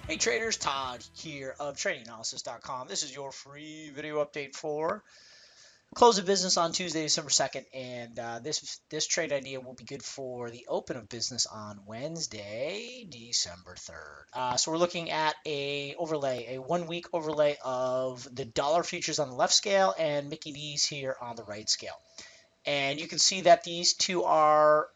Hey traders, Todd here of tradinganalysis.com. This is your free video update for close of business on Tuesday, December 2nd, and this trade idea will be good for the open of business on Wednesday, December 3rd. So we're looking at a 1-week overlay of the dollar futures on the left scale and Mickey D's here on the right scale. And you can see that these two are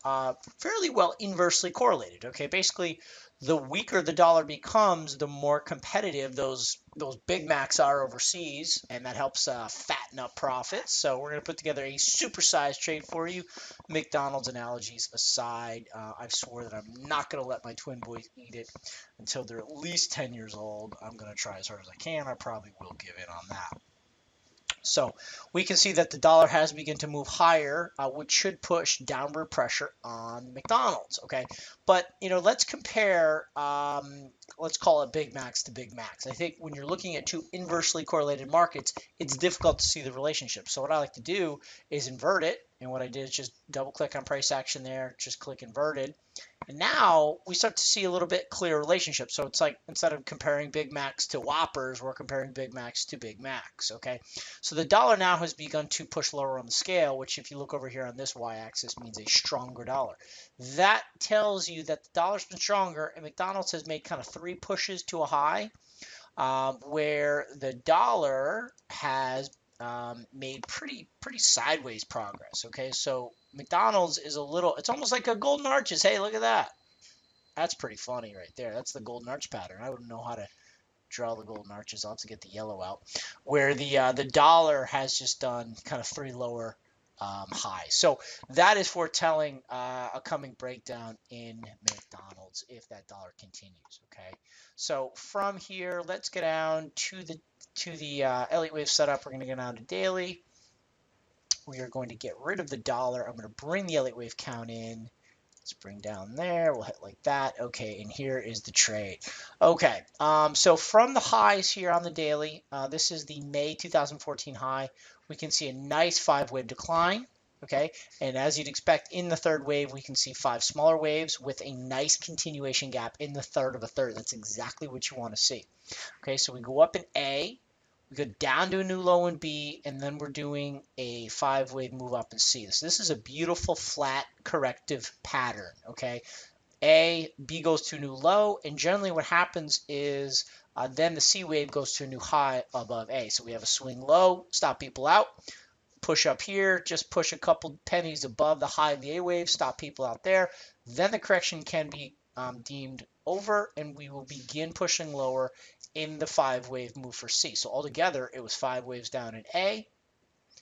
fairly well inversely correlated. Okay, basically, the weaker the dollar becomes, the more competitive those Big Macs are overseas, and that helps fatten up profits. So we're going to put together a supersized trade for you. McDonald's analogies aside, I've swore that I'm not going to let my twin boys eat it until they're at least 10 years old. I'm going to try as hard as I can. I probably will give in on that. So we can see that the dollar has begun to move higher, which should push downward pressure on McDonald's. Okay, but let's compare. Let's call it Big Macs to Big Macs. I think when you're looking at two inversely correlated markets, it's difficult to see the relationship. So what I like to do is invert it, and what I did is just double click on price action there, just click inverted. And now we start to see a little bit clearer relationship. So it's like instead of comparing Big Macs to Whoppers, we're comparing Big Macs to Big Macs. Okay, so the dollar now has begun to push lower on the scale, which if you look over here on this y-axis means a stronger dollar. That tells you that the dollar's been stronger, and McDonald's has made kind of three pushes to a high, where the dollar has made pretty sideways progress. Okay, so McDonald's is a little, it's almost like a golden arches. Hey, look at that. That's pretty funny right there. That's the golden arch pattern. I wouldn't know how to draw the golden arches. I'll have to get the yellow out. Where the dollar has just done kind of three lower highs. So that is foretelling a coming breakdown in McDonald's if that dollar continues. Okay. So from here, let's get down to the Elliott Wave setup. We're going to go down to daily. We are going to get rid of the dollar. I'm going to bring the Elliott Wave count in. Let's bring down there. We'll hit like that. Okay, and here is the trade. Okay, so from the highs here on the daily, this is the May 2014 high. We can see a nice 5-wave decline. Okay, and as you'd expect in the third wave, we can see 5 smaller waves with a nice continuation gap in the third of a third. That's exactly what you want to see. Okay, so we go up in A. We go down to a new low in B, and then we're doing a 5-wave move up in C. So this is a beautiful flat corrective pattern, okay? A, B goes to a new low, and generally what happens is then the C wave goes to a new high above A. So we have a swing low, stop people out, push up here, just push a couple pennies above the high of the A wave, stop people out there. Then the correction can be deemed over, and we will begin pushing lower in the 5-wave move for C. So altogether, it was 5 waves down in A,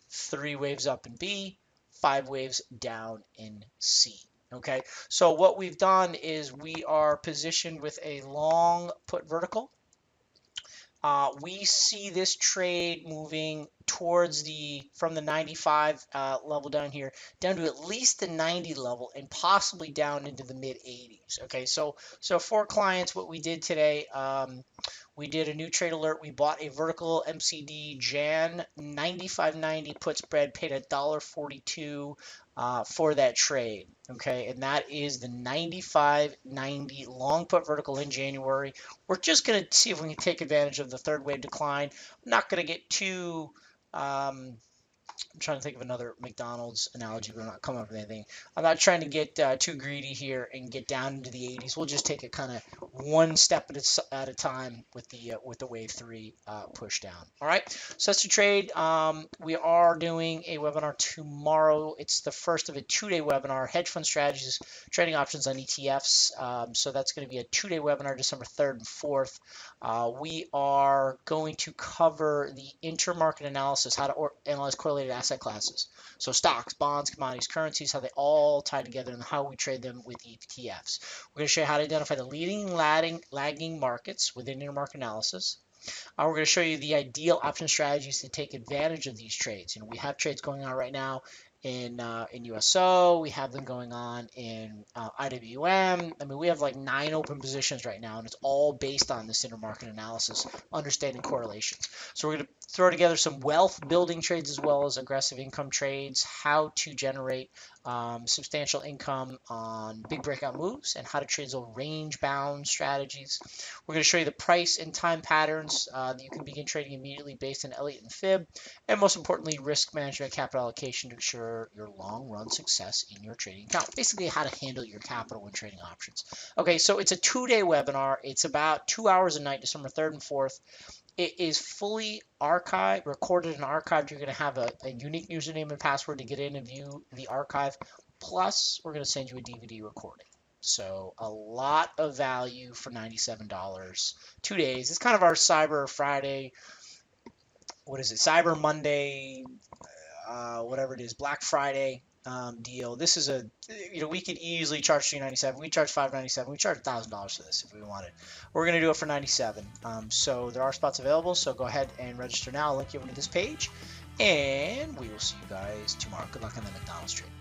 3 waves up in B, 5 waves down in C. Okay, so what we've done is we are positioned with a long put vertical. We see this trade moving towards from the 95 level down here down to at least the 90 level and possibly down into the mid 80s. Okay, so for clients, what we did today, we did a new trade alert. We bought a vertical MCD Jan 95.90 put spread, paid $1.42 for that trade. Okay, and that is the 95.90 long put vertical in January. We're just going to see if we can take advantage of the third wave decline. I'm not going to get too I'm trying to think of another McDonald's analogy, but I'm not coming up with anything. I'm not trying to get too greedy here and get down into the 80s. We'll just take it kind of one step at a time with the wave 3 push down. All right, so that's the trade. We are doing a webinar tomorrow. It's the first of a 2-day webinar, hedge fund strategies, trading options on ETFs. So that's going to be a 2-day webinar, December 3rd and 4th. We are going to cover the intermarket analysis, how to analyze correlated asset classes. So stocks, bonds, commodities, currencies, how they all tie together and how we trade them with ETFs. We're going to show you how to identify the leading lagging markets within intermarket analysis. We're going to show you the ideal option strategies to take advantage of these trades. We have trades going on right now, in USO. We have them going on in IWM. I mean, we have like 9 open positions right now, and it's all based on this intermarket analysis, understanding correlations. So we're going to throw together some wealth building trades as well as aggressive income trades, how to generate substantial income on big breakout moves, and how to trade those range bound strategies. We're going to show you the price and time patterns that you can begin trading immediately based on Elliott and Fib, and most importantly, risk management, capital allocation to ensure your long run success in your trading account. Basically, how to handle your capital when trading options. Okay, so it's a 2-day webinar. It's about 2 hours a night, December 3rd and 4th. It is fully archived, recorded and archived. You're going to have a unique username and password to get in and view the archive. Plus, we're going to send you a DVD recording. So a lot of value for $97. 2 days. It's kind of our Cyber Friday. What is it? Cyber Monday, whatever it is, Black Friday deal. This is we could easily charge $397. We charge $597. We charge $1,000 for this if we wanted. We're going to do it for $97. So there are spots available. So go ahead and register now. I'll link you over to this page, and we will see you guys tomorrow. Good luck on the McDonald's trade.